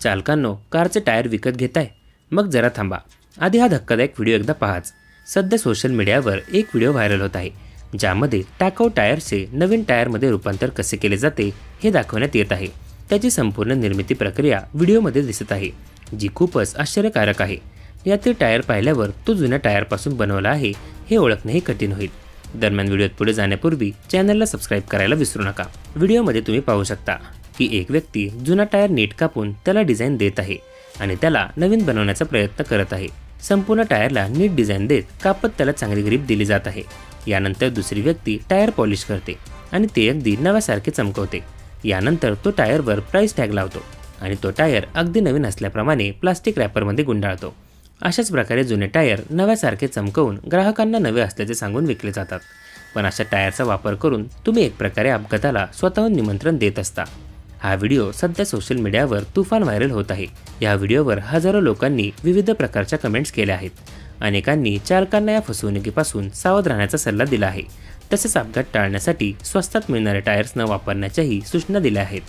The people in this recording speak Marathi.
चालकांनो, कारचे टायर विकत घेताय? मग जरा थांबा. आधी हा धक्कादायक व्हिडिओ एकदा पाहाच. सध्या सोशल मीडियावर एक व्हिडिओ व्हायरल होत आहे, ज्यामध्ये टाकाऊ टायरचे नवीन टायरमध्ये रूपांतर कसे केले जाते हे दाखवण्यात येत आहे. त्याची संपूर्ण निर्मिती प्रक्रिया व्हिडिओमध्ये दिसत आहे, जी खूपच आश्चर्यकारक आहे. यातील टायर पाहिल्यावर तो जुन्या टायरपासून बनवला आहे हे ओळखणेही कठीण होईल. दरम्यान व्हिडिओत पुढे जाण्यापूर्वी चॅनलला सबस्क्राईब करायला विसरू नका. व्हिडिओमध्ये तुम्ही पाहू शकता की एक व्यक्ती जुना टायर नीट कापून त्याला डिझाईन देत आहे आणि त्याला नवीन बनवण्याचा प्रयत्न करत आहे. संपूर्ण टायरला नीट डिझाईन देत कापत त्याला चांगली ग्रिप दिली जात आहे. यानंतर दुसरी व्यक्ती टायर पॉलिश करते आणि ते अगदी नव्यासारखे चमकवते. यानंतर तो टायरवर प्राइस टॅग लावतो आणि तो टायर अगदी नवीन असल्याप्रमाणे प्लास्टिक रॅपरमध्ये गुंडाळतो. अशाच प्रकारे जुने टायर नव्यासारखे चमकवून ग्राहकांना नवे असल्याचे सांगून विकले जातात. पण अशा टायरचा वापर करून तुम्ही एक प्रकारे अपघाताला स्वतःहून निमंत्रण देत असता. हा व्हिडिओ सध्या सोशल मीडियावर तुफान व्हायरल होत आहे. या व्हिडिओवर हजारो लोकांनी विविध प्रकारच्या कमेंट्स केल्या आहेत. अनेकांनी चालकांना या फसवणुकीपासून सावध राहण्याचा सल्ला दिला आहे. तसेच अपघात टाळण्यासाठी स्वस्तात मिळणारे टायर्स न वापरण्याच्याही सूचना दिल्या आहेत.